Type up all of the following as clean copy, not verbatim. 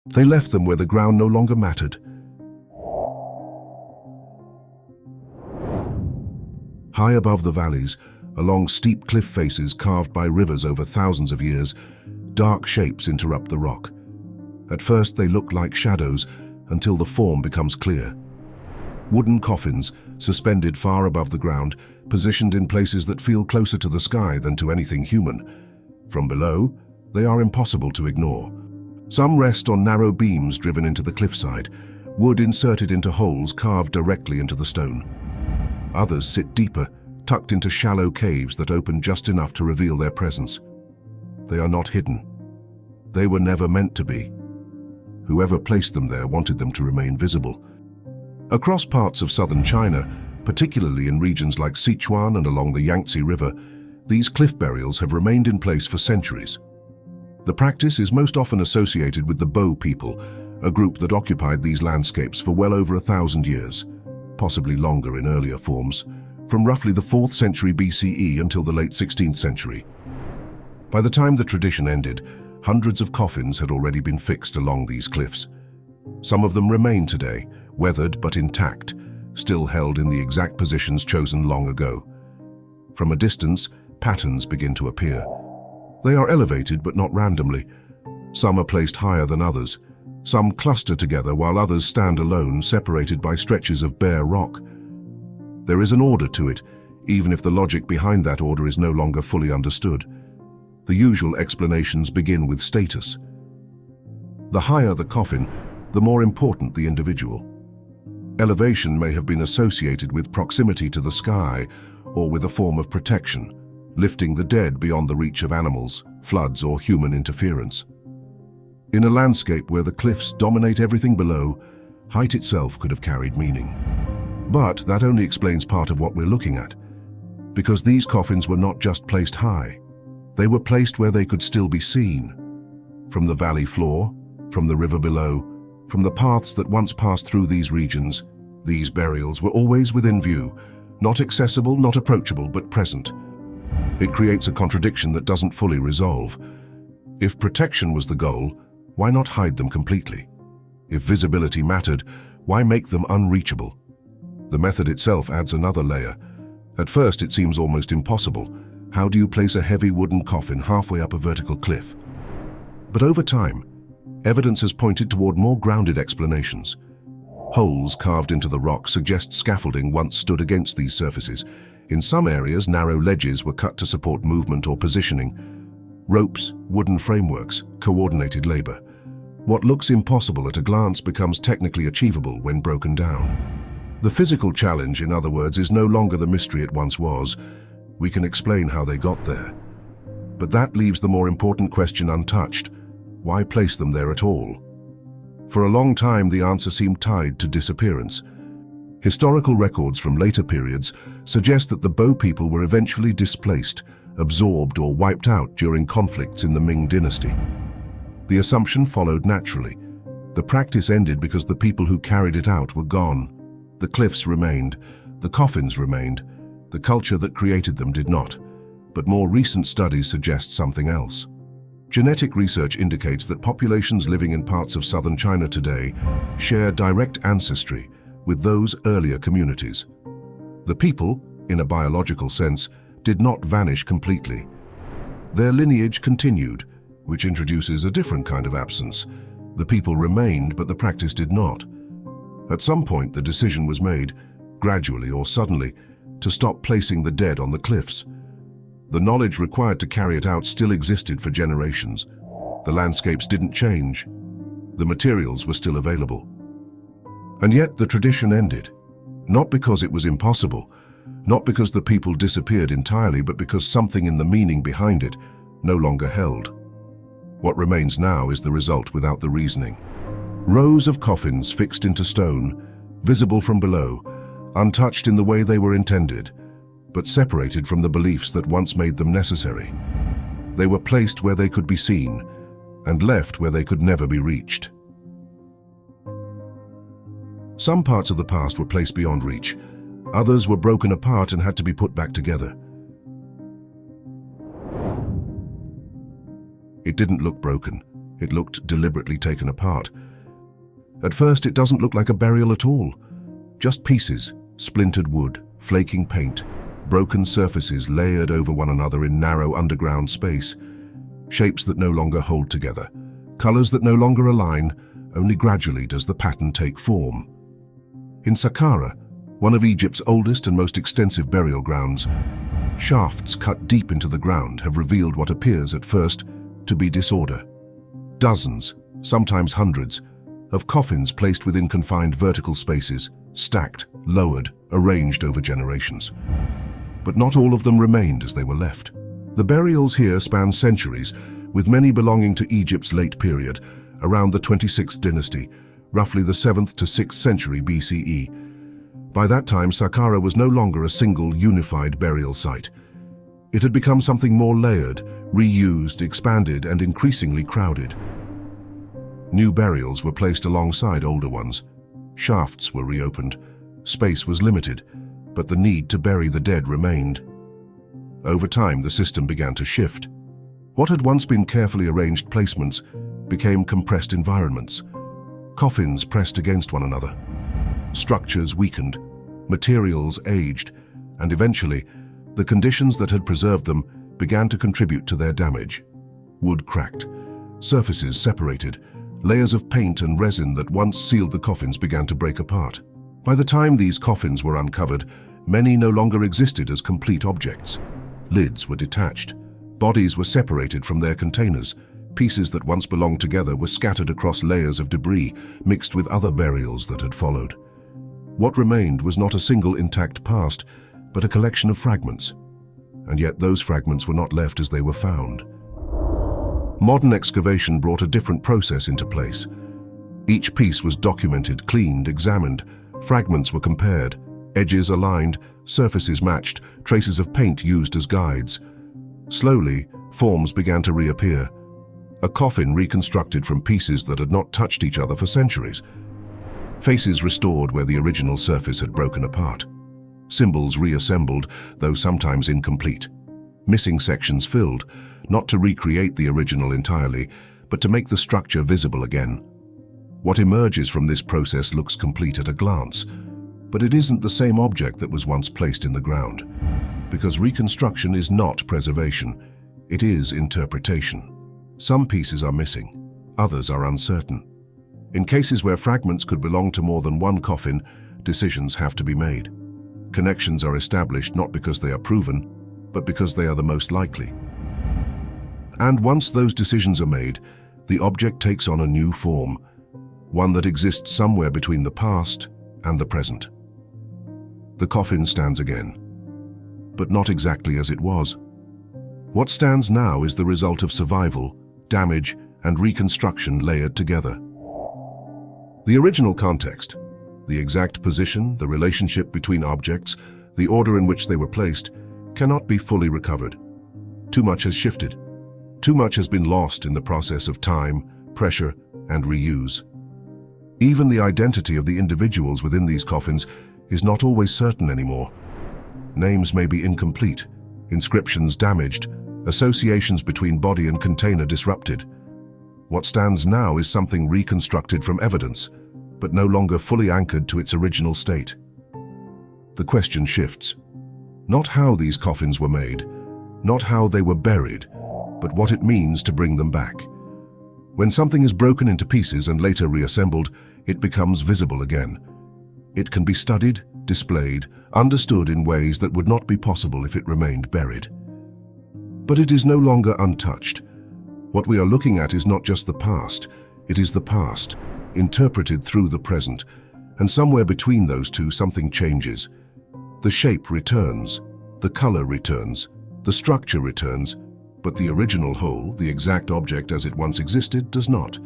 They left them where the ground no longer mattered. High above the valleys, along steep cliff faces carved by rivers over thousands of years, dark shapes interrupt the rock. At first they look like shadows until the form becomes clear. Wooden coffins, suspended far above the ground, positioned in places that feel closer to the sky than to anything human. From below, they are impossible to ignore. Some rest on narrow beams driven into the cliffside, wood inserted into holes carved directly into the stone. Others sit deeper, tucked into shallow caves that open just enough to reveal their presence. They are not hidden. They were never meant to be. Whoever placed them there wanted them to remain visible. Across parts of southern China, particularly in regions like Sichuan and along the Yangtze River, these cliff burials have remained in place for centuries. The practice is most often associated with the Bo people, a group that occupied these landscapes for well over 1,000 years, possibly longer in earlier forms, from roughly the 4th century BCE until the late 16th century. By the time the tradition ended, hundreds of coffins had already been fixed along these cliffs. Some of them remain today, weathered but intact, still held in the exact positions chosen long ago. From a distance, patterns begin to appear. They are elevated but not randomly. Some are placed higher than others. Some cluster together while others stand alone, separated by stretches of bare rock. There is an order to it, even if the logic behind that order is no longer fully understood. The usual explanations begin with status. The higher the coffin, the more important the individual. Elevation may have been associated with proximity to the sky or with a form of protection, lifting the dead beyond the reach of animals, floods, or human interference. In a landscape where the cliffs dominate everything below, height itself could have carried meaning. But that only explains part of what we're looking at, because these coffins were not just placed high. They were placed where they could still be seen. From the valley floor, from the river below, from the paths that once passed through these regions, these burials were always within view, not accessible, not approachable, but present. It creates a contradiction that doesn't fully resolve. If protection was the goal, why not hide them completely? If visibility mattered, why make them unreachable? The method itself adds another layer. At first it seems almost impossible. How do you place a heavy wooden coffin halfway up a vertical cliff? But over time, evidence has pointed toward more grounded explanations. Holes carved into the rock suggest scaffolding once stood against these surfaces. In some areas, narrow ledges were cut to support movement or positioning. Ropes, wooden frameworks, coordinated labor. What looks impossible at a glance becomes technically achievable when broken down. The physical challenge, in other words, is no longer the mystery it once was. We can explain how they got there. But that leaves the more important question untouched. Why place them there at all? For a long time, the answer seemed tied to disappearance. Historical records from later periods suggest that the Bo people were eventually displaced, absorbed, or wiped out during conflicts in the Ming dynasty. The assumption followed naturally. The practice ended because the people who carried it out were gone. The cliffs remained, the coffins remained, the culture that created them did not. But more recent studies suggest something else. Genetic research indicates that populations living in parts of southern China today share direct ancestry with those earlier communities. The people, in a biological sense, did not vanish completely. Their lineage continued, which introduces a different kind of absence. The people remained, but the practice did not. At some point, the decision was made, gradually or suddenly, to stop placing the dead on the cliffs. The knowledge required to carry it out still existed for generations. The landscapes didn't change. The materials were still available. And yet the tradition ended. Not because it was impossible, not because the people disappeared entirely, but because something in the meaning behind it no longer held. What remains now is the result without the reasoning. Rows of coffins fixed into stone, visible from below, untouched in the way they were intended, but separated from the beliefs that once made them necessary. They were placed where they could be seen, and left where they could never be reached. Some parts of the past were placed beyond reach. Others were broken apart and had to be put back together. It didn't look broken. It looked deliberately taken apart. At first, it doesn't look like a burial at all. Just pieces, splintered wood, flaking paint, broken surfaces layered over one another in narrow underground space. Shapes that no longer hold together. Colors that no longer align. Only gradually does the pattern take form. In Saqqara, one of Egypt's oldest and most extensive burial grounds, shafts cut deep into the ground have revealed what appears at first to be disorder. Dozens, sometimes hundreds, of coffins placed within confined vertical spaces, stacked, lowered, arranged over generations. But not all of them remained as they were left. The burials here span centuries, with many belonging to Egypt's late period, around the 26th dynasty, roughly the 7th to 6th century BCE. By that time, Saqqara was no longer a single, unified burial site. It had become something more layered, reused, expanded, and increasingly crowded. New burials were placed alongside older ones. Shafts were reopened. Space was limited, but the need to bury the dead remained. Over time, the system began to shift. What had once been carefully arranged placements became compressed environments. Coffins pressed against one another. Structures weakened, materials aged, and eventually, the conditions that had preserved them began to contribute to their damage. Wood cracked, surfaces separated, layers of paint and resin that once sealed the coffins began to break apart. By the time these coffins were uncovered, many no longer existed as complete objects. Lids were detached. Bodies were separated from their containers. Pieces that once belonged together were scattered across layers of debris, mixed with other burials that had followed. What remained was not a single intact past, but a collection of fragments. And yet those fragments were not left as they were found. Modern excavation brought a different process into place. Each piece was documented, cleaned, examined. Fragments were compared, edges aligned, surfaces matched, traces of paint used as guides. Slowly, forms began to reappear. A coffin reconstructed from pieces that had not touched each other for centuries. Faces restored where the original surface had broken apart. Symbols reassembled, though sometimes incomplete. Missing sections filled, not to recreate the original entirely, but to make the structure visible again. What emerges from this process looks complete at a glance, but it isn't the same object that was once placed in the ground. Because reconstruction is not preservation, it is interpretation. Some pieces are missing, others are uncertain. In cases where fragments could belong to more than one coffin, decisions have to be made. Connections are established not because they are proven, but because they are the most likely. And once those decisions are made, the object takes on a new form, one that exists somewhere between the past and the present. The coffin stands again, but not exactly as it was. What stands now is the result of survival, damage, and reconstruction layered together. The original context, the exact position, the relationship between objects, the order in which they were placed, cannot be fully recovered. Too much has shifted. Too much has been lost in the process of time, pressure, and reuse. Even the identity of the individuals within these coffins is not always certain anymore. Names may be incomplete, inscriptions damaged, associations between body and container disrupted. What stands now is something reconstructed from evidence, but no longer fully anchored to its original state. The question shifts. Not how these coffins were made, not how they were buried, but what it means to bring them back. When something is broken into pieces and later reassembled, it becomes visible again. It can be studied, displayed, understood in ways that would not be possible if it remained buried. But it is no longer untouched. What we are looking at is not just the past, it is the past, interpreted through the present, and somewhere between those two something changes. The shape returns, the color returns, the structure returns, but the original whole, the exact object as it once existed, does not.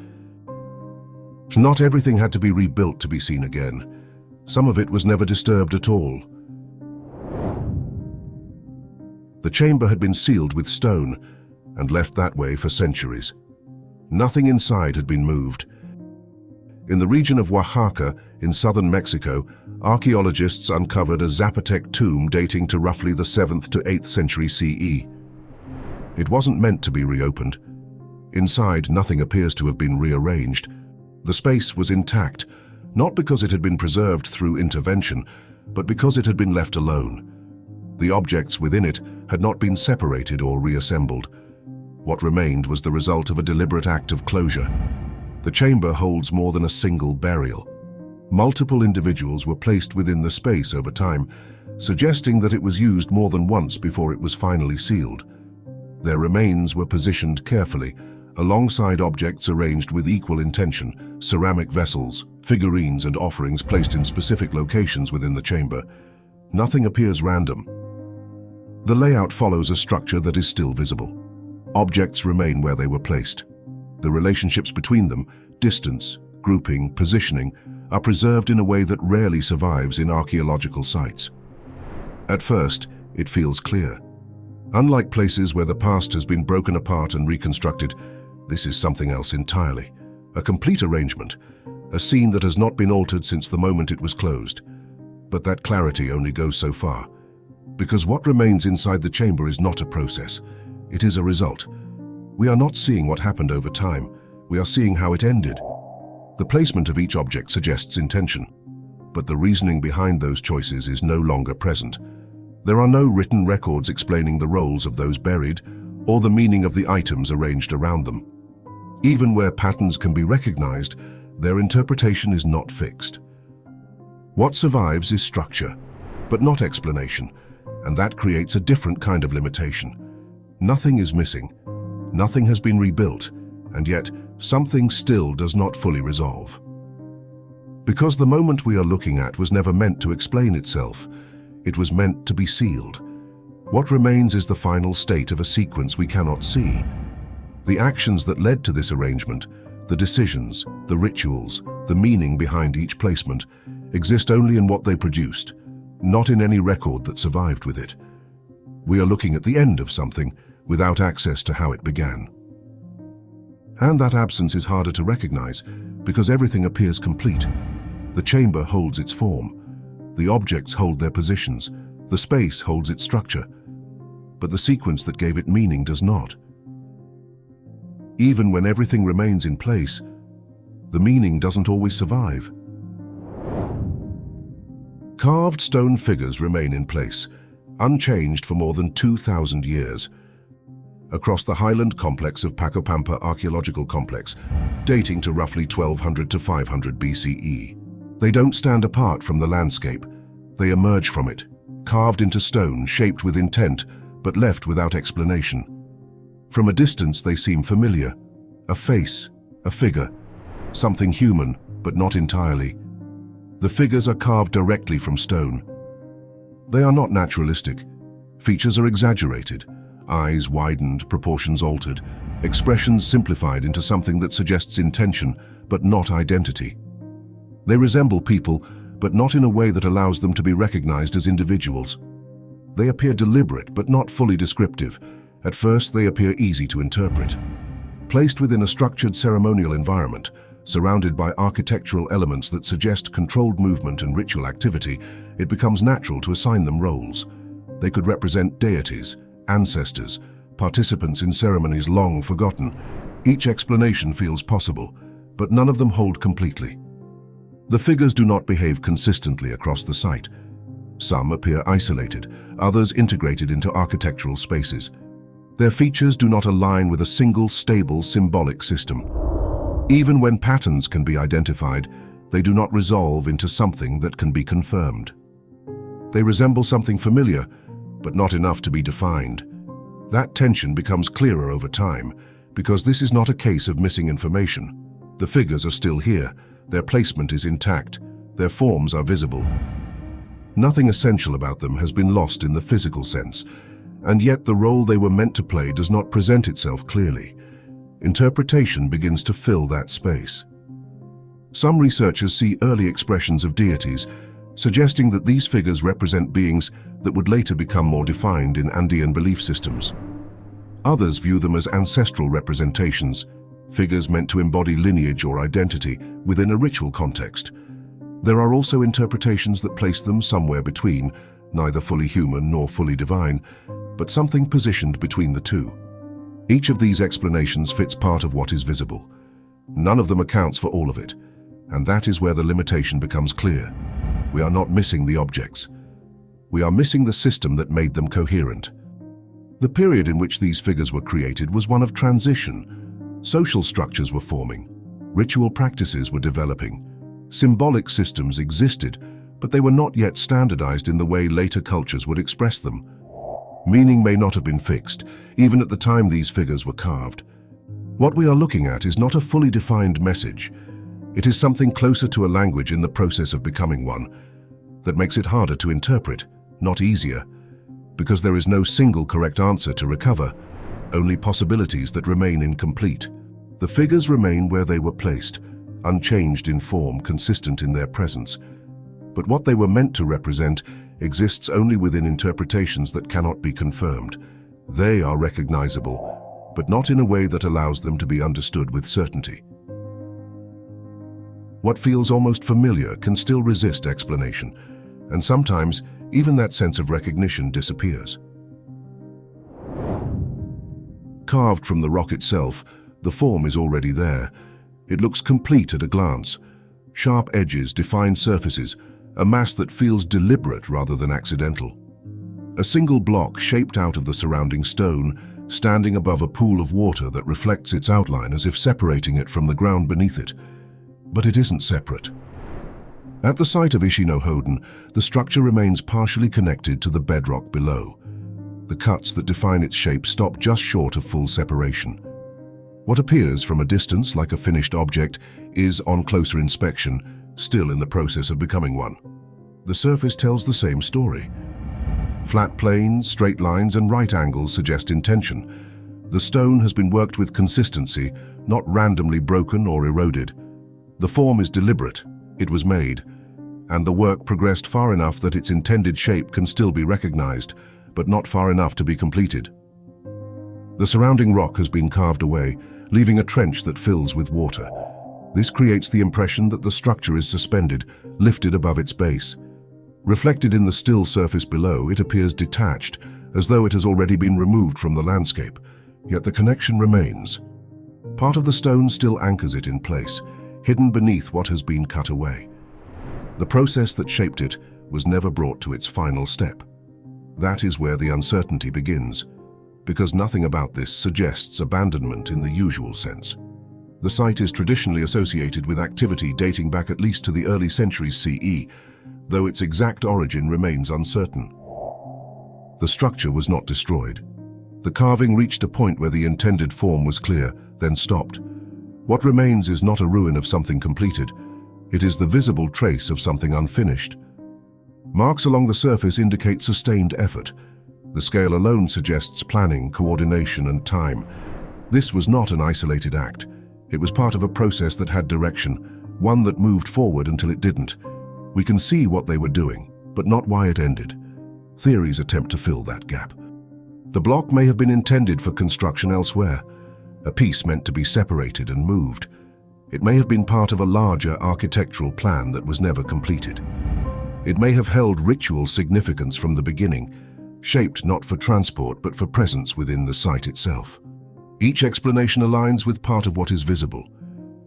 Not everything had to be rebuilt to be seen again. Some of it was never disturbed at all. The chamber had been sealed with stone and left that way for centuries. Nothing inside had been moved. In the region of Oaxaca, in southern Mexico, archaeologists uncovered a Zapotec tomb dating to roughly the 7th to 8th century CE. It wasn't meant to be reopened. Inside, nothing appears to have been rearranged. The space was intact, not because it had been preserved through intervention, but because it had been left alone. The objects within it had not been separated or reassembled. What remained was the result of a deliberate act of closure. The chamber holds more than a single burial. Multiple individuals were placed within the space over time, suggesting that it was used more than once before it was finally sealed. Their remains were positioned carefully, alongside objects arranged with equal intention, ceramic vessels, figurines and offerings placed in specific locations within the chamber. Nothing appears random. The layout follows a structure that is still visible. Objects remain where they were placed. The relationships between them, distance, grouping, positioning, are preserved in a way that rarely survives in archaeological sites. At first, it feels clear. Unlike places where the past has been broken apart and reconstructed, this is something else entirely. A complete arrangement, a scene that has not been altered since the moment it was closed. But that clarity only goes so far, because what remains inside the chamber is not a process, it is a result. We are not seeing what happened over time, we are seeing how it ended. The placement of each object suggests intention, but the reasoning behind those choices is no longer present. There are no written records explaining the roles of those buried, or the meaning of the items arranged around them. Even where patterns can be recognized, their interpretation is not fixed. What survives is structure, but not explanation, and that creates a different kind of limitation. Nothing is missing, nothing has been rebuilt, and yet something still does not fully resolve. Because the moment we are looking at was never meant to explain itself, it was meant to be sealed. What remains is the final state of a sequence we cannot see. The actions that led to this arrangement, the decisions, the rituals, the meaning behind each placement, exist only in what they produced, not in any record that survived with it. We are looking at the end of something without access to how it began. And that absence is harder to recognize because everything appears complete. The chamber holds its form. The objects hold their positions. The space holds its structure. But the sequence that gave it meaning does not. Even when everything remains in place, the meaning doesn't always survive. Carved stone figures remain in place, unchanged for more than 2,000 years, across the highland complex of Pacopampa archaeological complex, dating to roughly 1200 to 500 BCE. They don't stand apart from the landscape, they emerge from it, carved into stone, shaped with intent, but left without explanation. From a distance they seem familiar, a face, a figure, something human, but not entirely. The figures are carved directly from stone. They are not naturalistic. Features are exaggerated, eyes widened, proportions altered, expressions simplified into something that suggests intention, but not identity. They resemble people, but not in a way that allows them to be recognized as individuals. They appear deliberate, but not fully descriptive. At first, they appear easy to interpret. Placed within a structured ceremonial environment, surrounded by architectural elements that suggest controlled movement and ritual activity, it becomes natural to assign them roles. They could represent deities, ancestors, participants in ceremonies long forgotten. Each explanation feels possible, but none of them hold completely. The figures do not behave consistently across the site. Some appear isolated, others integrated into architectural spaces. Their features do not align with a single, stable, symbolic system. Even when patterns can be identified, they do not resolve into something that can be confirmed. They resemble something familiar, but not enough to be defined. That tension becomes clearer over time, because this is not a case of missing information. The figures are still here, their placement is intact, their forms are visible. Nothing essential about them has been lost in the physical sense, and yet the role they were meant to play does not present itself clearly. Interpretation begins to fill that space. Some researchers see early expressions of deities, suggesting that these figures represent beings that would later become more defined in Andean belief systems. Others view them as ancestral representations, figures meant to embody lineage or identity within a ritual context. There are also interpretations that place them somewhere between, neither fully human nor fully divine, but something positioned between the two. Each of these explanations fits part of what is visible. None of them accounts for all of it, and that is where the limitation becomes clear. We are not missing the objects. We are missing the system that made them coherent. The period in which these figures were created was one of transition. Social structures were forming. Ritual practices were developing. Symbolic systems existed, but they were not yet standardized in the way later cultures would express them. Meaning may not have been fixed, even at the time these figures were carved. What we are looking at is not a fully defined message. It is something closer to a language in the process of becoming one, that makes it harder to interpret, not easier, because there is no single correct answer to recover, only possibilities that remain incomplete. The figures remain where they were placed, unchanged in form, consistent in their presence. But what they were meant to represent exists only within interpretations that cannot be confirmed. They are recognizable, but not in a way that allows them to be understood with certainty. What feels almost familiar can still resist explanation, and sometimes even that sense of recognition disappears. Carved from the rock itself, the form is already there. It looks complete at a glance. Sharp edges, defined surfaces, a mass that feels deliberate rather than accidental. A single block shaped out of the surrounding stone, standing above a pool of water that reflects its outline as if separating it from the ground beneath it. But it isn't separate. At the site of Ishi-no-Hoden, the structure remains partially connected to the bedrock below. The cuts that define its shape stop just short of full separation. What appears from a distance like a finished object is, on closer inspection, still in the process of becoming one. The surface tells the same story. Flat planes, straight lines, and right angles suggest intention. The stone has been worked with consistency, not randomly broken or eroded. The form is deliberate, it was made, and the work progressed far enough that its intended shape can still be recognized, but not far enough to be completed. The surrounding rock has been carved away, leaving a trench that fills with water. This creates the impression that the structure is suspended, lifted above its base. Reflected in the still surface below, it appears detached, as though it has already been removed from the landscape, yet the connection remains. Part of the stone still anchors it in place, hidden beneath what has been cut away. The process that shaped it was never brought to its final step. That is where the uncertainty begins, because nothing about this suggests abandonment in the usual sense. The site is traditionally associated with activity dating back at least to the early centuries CE, though its exact origin remains uncertain. The structure was not destroyed. The carving reached a point where the intended form was clear, then stopped. What remains is not a ruin of something completed. It is the visible trace of something unfinished. Marks along the surface indicate sustained effort. The scale alone suggests planning, coordination, and time. This was not an isolated act. It was part of a process that had direction, one that moved forward until it didn't. We can see what they were doing, but not why it ended. Theories attempt to fill that gap. The block may have been intended for construction elsewhere, a piece meant to be separated and moved. It may have been part of a larger architectural plan that was never completed. It may have held ritual significance from the beginning, shaped not for transport but for presence within the site itself. Each explanation aligns with part of what is visible.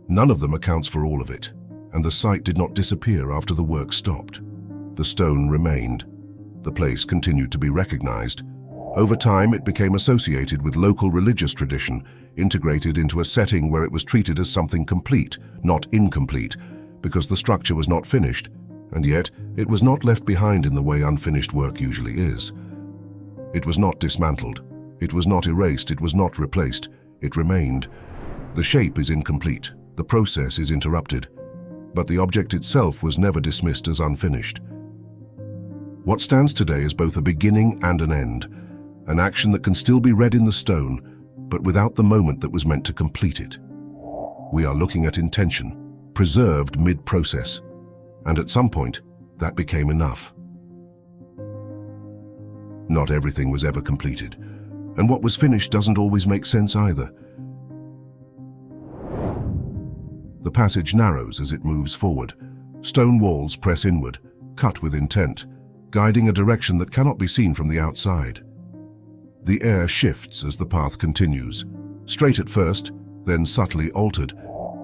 None of them accounts for all of it, and the site did not disappear after the work stopped. The stone remained. The place continued to be recognized. Over time, it became associated with local religious tradition, integrated into a setting where it was treated as something complete, not incomplete, because the structure was not finished, and yet it was not left behind in the way unfinished work usually is. It was not dismantled. It was not erased, it was not replaced, it remained. The shape is incomplete, the process is interrupted, but the object itself was never dismissed as unfinished. What stands today is both a beginning and an end, an action that can still be read in the stone, but without the moment that was meant to complete it. We are looking at intention, preserved mid-process, and at some point, that became enough. Not everything was ever completed, and what was finished doesn't always make sense either. The passage narrows as it moves forward. Stone walls press inward, cut with intent, guiding a direction that cannot be seen from the outside. The air shifts as the path continues. Straight at first, then subtly altered,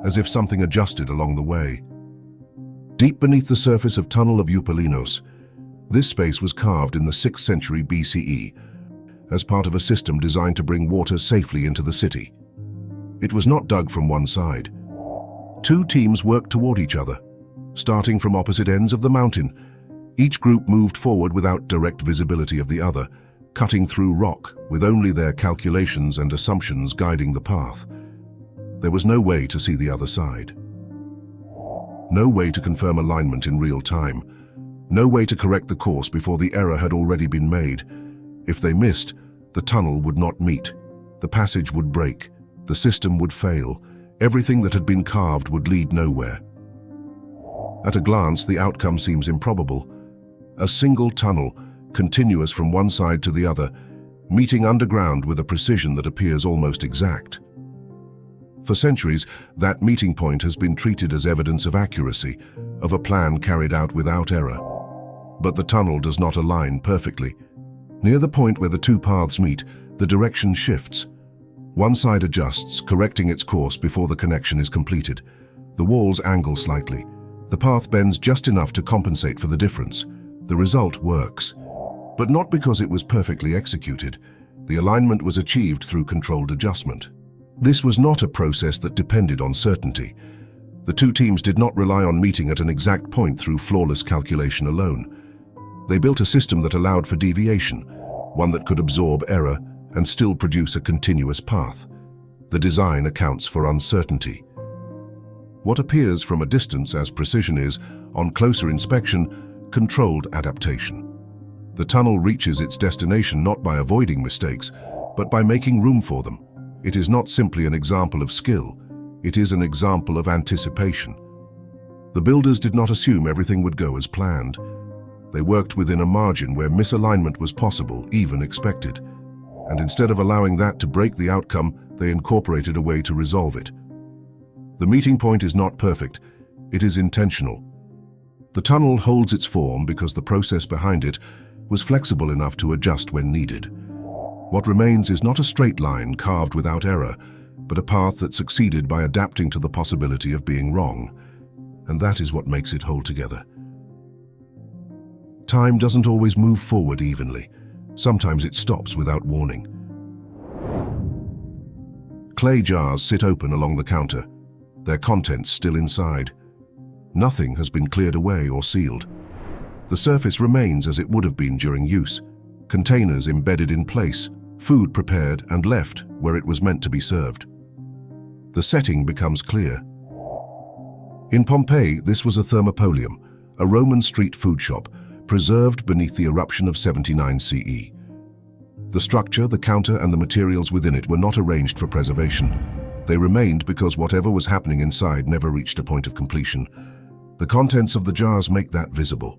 as if something adjusted along the way. Deep beneath the surface of Tunnel of Eupalinos, this space was carved in the 6th century BCE as part of a system designed to bring water safely into the city. It was not dug from one side. Two teams worked toward each other, starting from opposite ends of the mountain. Each group moved forward without direct visibility of the other, cutting through rock with only their calculations and assumptions guiding the path. There was no way to see the other side. No way to confirm alignment in real time. No way to correct the course before the error had already been made. If they missed, the tunnel would not meet. The passage would break. The system would fail. Everything that had been carved would lead nowhere. At a glance, the outcome seems improbable. A single tunnel, continuous from one side to the other, meeting underground with a precision that appears almost exact. For centuries, that meeting point has been treated as evidence of accuracy, of a plan carried out without error. But the tunnel does not align perfectly. Near the point where the two paths meet, the direction shifts. One side adjusts, correcting its course before the connection is completed. The walls angle slightly. The path bends just enough to compensate for the difference. The result works. But not because it was perfectly executed. The alignment was achieved through controlled adjustment. This was not a process that depended on certainty. The two teams did not rely on meeting at an exact point through flawless calculation alone. They built a system that allowed for deviation, one that could absorb error and still produce a continuous path. The design accounts for uncertainty. What appears from a distance as precision is, on closer inspection, controlled adaptation. The tunnel reaches its destination not by avoiding mistakes, but by making room for them. It is not simply an example of skill, it is an example of anticipation. The builders did not assume everything would go as planned. They worked within a margin where misalignment was possible, even expected. And instead of allowing that to break the outcome, they incorporated a way to resolve it. The meeting point is not perfect, it is intentional. The tunnel holds its form because the process behind it was flexible enough to adjust when needed. What remains is not a straight line carved without error, but a path that succeeded by adapting to the possibility of being wrong. And that is what makes it hold together. Time doesn't always move forward evenly. Sometimes it stops without warning. Clay jars sit open along the counter, their contents still inside. Nothing has been cleared away or sealed. The surface remains as it would have been during use, containers embedded in place, food prepared and left where it was meant to be served. The setting becomes clear. In Pompeii, this was a thermopolium, a Roman street food shop, preserved beneath the eruption of 79 CE. The structure, the counter, and the materials within it were not arranged for preservation. They remained because whatever was happening inside never reached a point of completion. The contents of the jars make that visible.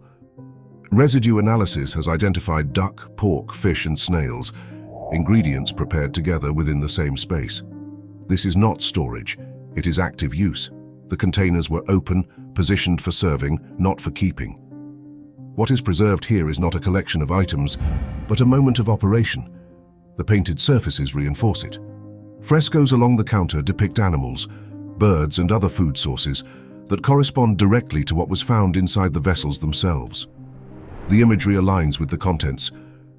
Residue analysis has identified duck, pork, fish, and snails, ingredients prepared together within the same space. This is not storage, it is active use. The containers were open, positioned for serving, not for keeping. What is preserved here is not a collection of items, but a moment of operation. The painted surfaces reinforce it. Frescoes along the counter depict animals, birds, and other food sources that correspond directly to what was found inside the vessels themselves. The imagery aligns with the contents.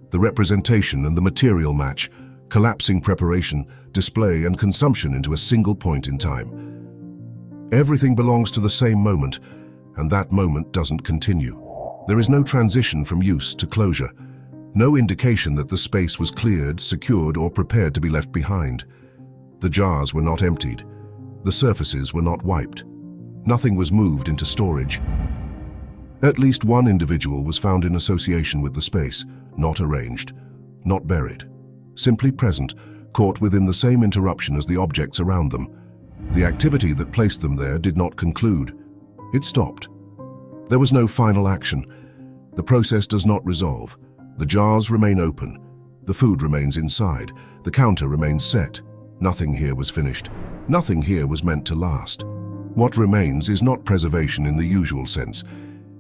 The representation and the material match, collapsing preparation, display, and consumption into a single point in time. Everything belongs to the same moment, and that moment doesn't continue. There is no transition from use to closure, no indication that the space was cleared, secured, or prepared to be left behind. The jars were not emptied. The surfaces were not wiped. Nothing was moved into storage. At least one individual was found in association with the space, not arranged, not buried, simply present, caught within the same interruption as the objects around them. The activity that placed them there did not conclude. It stopped. There was no final action. The process does not resolve. The jars remain open. The food remains inside. The counter remains set. Nothing here was finished. Nothing here was meant to last. What remains is not preservation in the usual sense.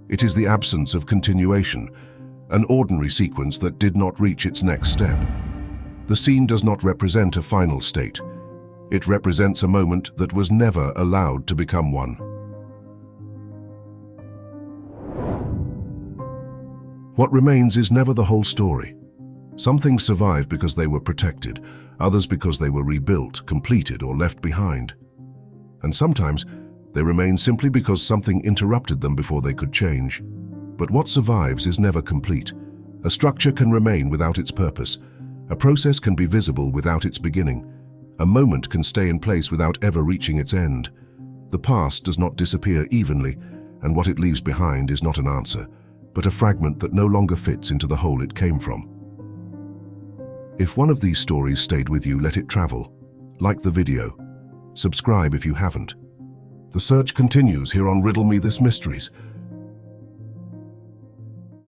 It is the absence of continuation, an ordinary sequence that did not reach its next step. The scene does not represent a final state. It represents a moment that was never allowed to become one. What remains is never the whole story. Some things survive because they were protected, others because they were rebuilt, completed, or left behind. And sometimes they remain simply because something interrupted them before they could change. But what survives is never complete. A structure can remain without its purpose. A process can be visible without its beginning. A moment can stay in place without ever reaching its end. The past does not disappear evenly, and what it leaves behind is not an answer, but a fragment that no longer fits into the whole it came from. If one of these stories stayed with you, let it travel. Like the video. Subscribe if you haven't. The search continues here on Riddle Me This Mysteries.